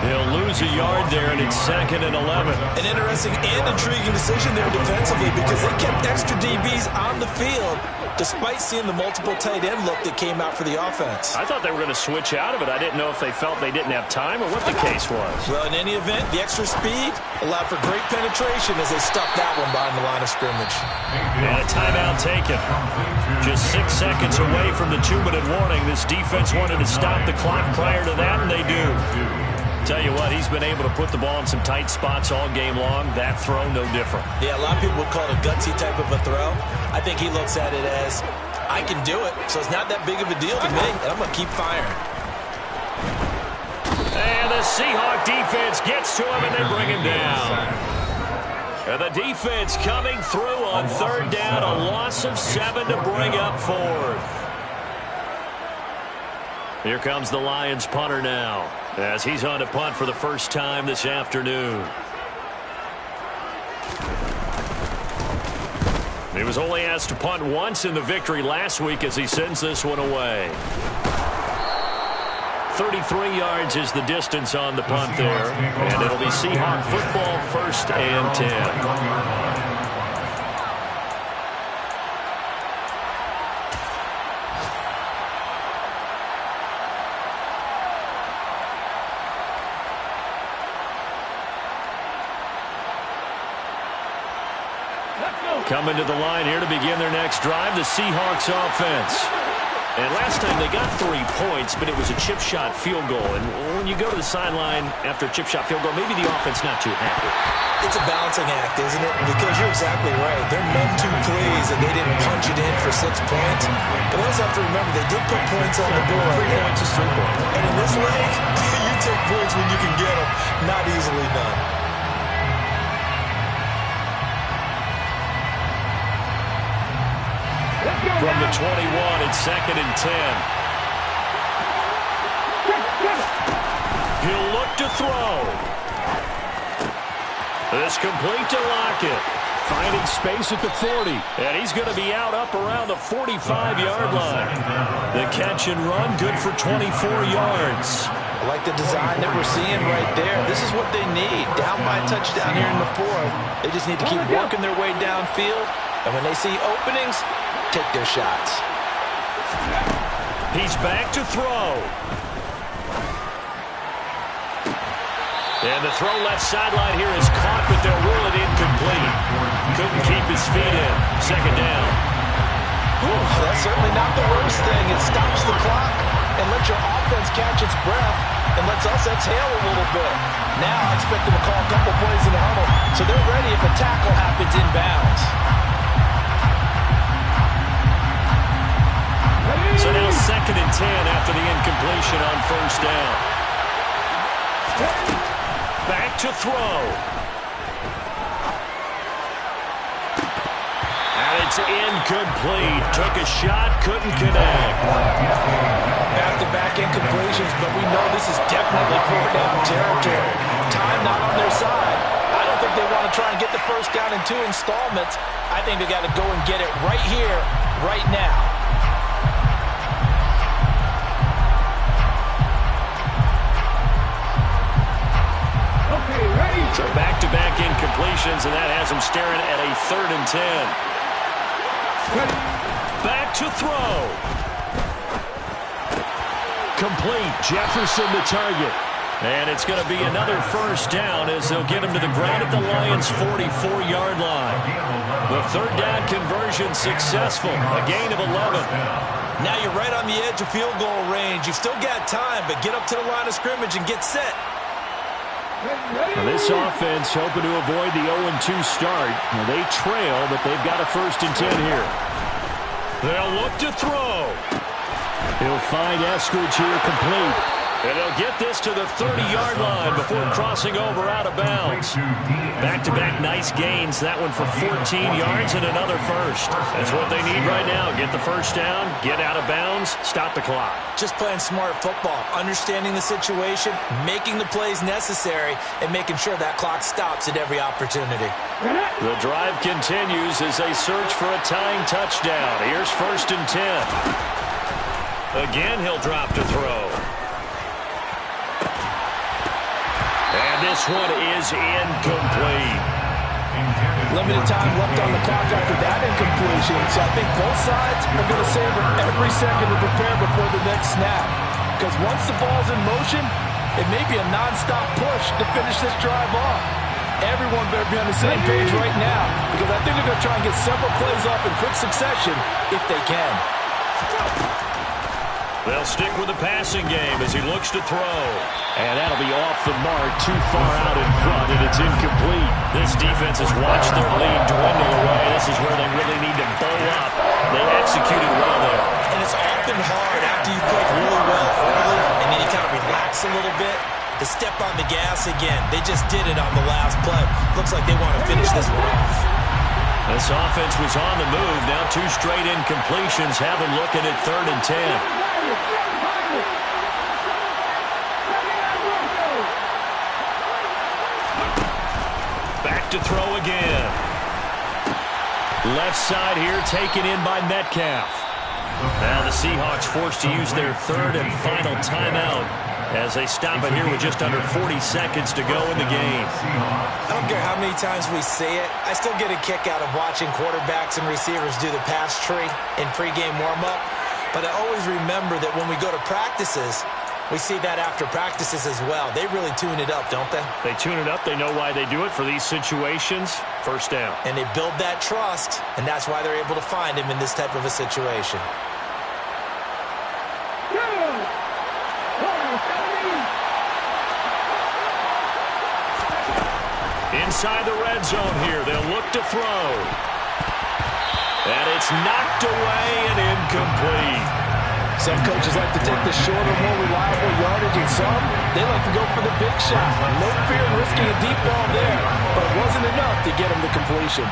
He'll lose a yard there, and it's 2nd and 11. An interesting and intriguing decision there defensively because they kept extra DBs on the field despite seeing the multiple tight end look that came out for the offense. I thought they were going to switch out of it. I didn't know if they felt they didn't have time or what the case was. Well, in any event, the extra speed allowed for great penetration as they stuffed that one behind the line of scrimmage. And a timeout taken. Just 6 seconds away from the 2-minute warning. This defense wanted to stop the clock prior to that, and they do. Tell you what, he's been able to put the ball in some tight spots all game long. That throw, no different. Yeah, a lot of people would call it a gutsy type of a throw. I think he looks at it as, I can do it, so it's not that big of a deal to me, and I'm going to keep firing. And the Seahawks defense gets to him, and they bring him down. And the defense coming through on 3rd down, a loss of 7 to bring up 4th. Here comes the Lions punter now, as he's on to punt for the first time this afternoon. He was only asked to punt once in the victory last week as he sends this one away. 33 yards is the distance on the punt there, and it'll be Seahawk football, 1st and 10. Coming to the line here to begin their next drive, the Seahawks offense. And last time they got 3 points, but it was a chip shot field goal. And when you go to the sideline after a chip shot field goal, maybe the offense not too happy. It's a balancing act, isn't it? Because you're exactly right. They're none too pleased that they didn't punch it in for 6 points. But we also have to remember they did put points on the board. 3 points is 3 points. And in this league, you take points when you can get them. Not easily done. From the 21, it's 2nd and 10. He'll look to throw. This complete to Lockett. Finding space at the 40. And he's going to be out up around the 45-yard line. The catch and run good for 24 yards. I like the design that we're seeing right there. This is what they need. Down by a touchdown here in the 4th. They just need to keep working their way downfield. And when they see openings, take their shots. He's back to throw. And the throw left sideline here is caught, but they'll rule it incomplete. Couldn't keep his feet in. 2nd down. Ooh, that's certainly not the worst thing. It stops the clock and lets your offense catch its breath and lets us exhale a little bit. Now I expect them to call a couple plays in the huddle so they're ready if a tackle happens inbounds. So now 2nd and 10 after the incompletion on 1st down. Back to throw. And it's incomplete. Took a shot, couldn't connect. Back-to-back incompletions, but we know this is definitely 4th down territory. Time not on their side. I don't think they want to try and get the first down in 2 installments. I think they got to go and get it right here, right now. So back-to-back incompletions, and that has him staring at a 3rd and 10. Back to throw. Complete. Jefferson the target. And it's going to be another first down as they'll get him to the ground at the Lions' 44-yard line. The third down conversion successful, a gain of 11. Now you're right on the edge of field goal range. You've still got time, but get up to the line of scrimmage and get set. Well, this offense hoping to avoid the 0-2 start. Well, they trail, but they've got a 1st and 10 here. They'll look to throw. He'll find Eskridge here complete. And he'll get this to the 30-yard line before crossing over out of bounds. Back-to-back nice gains. That one for 14 yards and another first. That's what they need right now. Get the first down, get out of bounds, stop the clock. Just playing smart football, understanding the situation, making the plays necessary, and making sure that clock stops at every opportunity. The drive continues as they search for a tying touchdown. Here's 1st and 10. Again, he'll drop to throw. And this one is incomplete. Limited time left on the clock after that incompletion, so I think both sides are going to savor every second to prepare before the next snap. Because once the ball's in motion, it may be a non-stop push to finish this drive off. Everyone better be on the same page right now, because I think they're going to try and get several plays off in quick succession if they can. They'll stick with the passing game as he looks to throw. And that'll be off the mark, too far out in front, and it's incomplete. This defense has watched their lead dwindle away. This is where they really need to bow up. They executed well there. And it's often hard after you've played really well early, and then you kind of relax a little bit, to step on the gas again. They just did it on the last play. Looks like they want to finish this one off. This offense was on the move. Now 2 straight incompletions have them looking at 3rd and 10. Back to throw again. Left side here taken in by Metcalf. Now the Seahawks forced to use their 3rd and final timeout as they stop it here with just under 40 seconds to go in the game. I don't care how many times we say it, I still get a kick out of watching quarterbacks and receivers do the pass tree in pregame warm-up. But I always remember that when we go to practices, we see that after practices as well. They really tune it up, don't they? They tune it up. They know why they do it for these situations. First down. And they build that trust, and that's why they're able to find him in this type of a situation. Inside the red zone here, they'll look to throw. And it's knocked away and incomplete. Some coaches like to take the shorter, more reliable yardage, and some, they like to go for the big shot. No fear in risking a deep ball there, but it wasn't enough to get him to completion.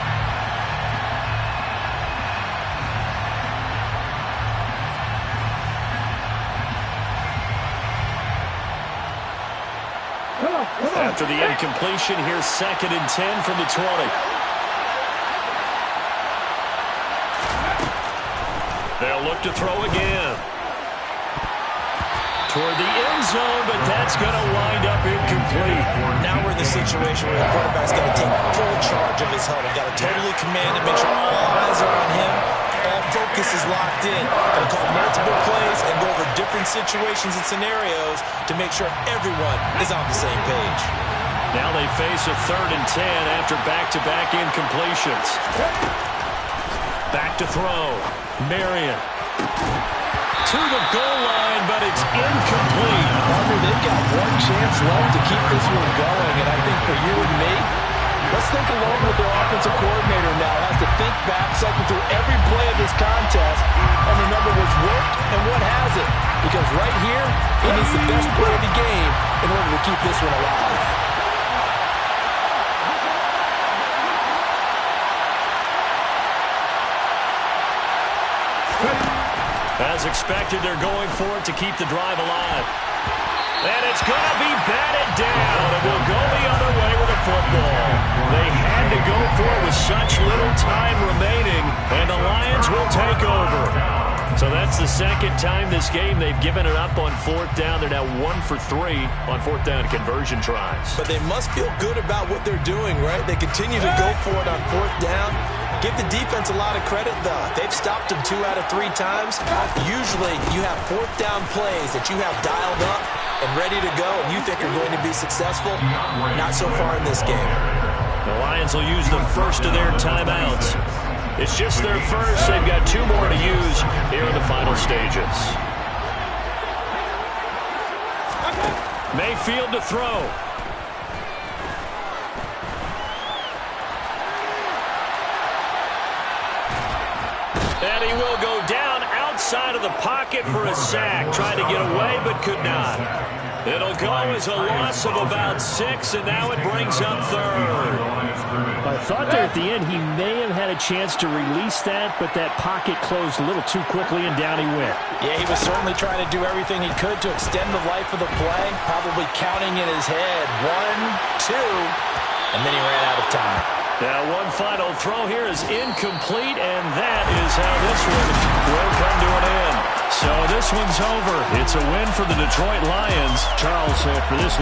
After the incompletion, here's 2nd and 10 from the 20. They'll look to throw again. Toward the end zone, but that's going to wind up incomplete. Now we're in the situation where the quarterback's got to take full charge of his huddle. Got to totally command and make sure all eyes are on him. All focus is locked in. Got to call multiple plays and go over different situations and scenarios to make sure everyone is on the same page. Now they face a 3rd and 10 after back-to-back incompletions. Back to throw. Marion. To the goal line, but it's incomplete. They've got one chance left to keep this one going, and I think for you and me, let's think along with their offensive coordinator now. Has to think back, cycle through every play of this contest, and remember what's worked and what hasn't. Because right here, he needs the best play of the game in order to keep this one alive. As expected, they're going for it to keep the drive alive. And it's going to be batted down, and we'll go the other way with the football. They had to go for it with such little time remaining, and the Lions will take over. So that's the 2nd time this game they've given it up on 4th down. They're now 1 for 3 on 4th down conversion tries. But they must feel good about what they're doing, right? They continue to go for it on 4th down. Give the defense a lot of credit, though. They've stopped him 2 out of 3 times. Usually, you have 4th down plays that you have dialed up and ready to go, and you think are going to be successful. Not so far in this game. The Lions will use the first of their timeouts. It's just their first. They've got 2 more to use here in the final stages. Mayfield to throw. And he will go down outside of the pocket for a sack. Tried to get away, but could not. It'll go as a loss of about 6, and now it brings up 3rd. I thought there at the end he may have had a chance to release that, but that pocket closed a little too quickly, and down he went. Yeah, he was certainly trying to do everything he could to extend the life of the play, probably counting in his head 1, 2, and then he ran out of time. Now one final throw here is incomplete, and that is how this one will come to an end. So this one's over. It's a win for the Detroit Lions. Charles, for this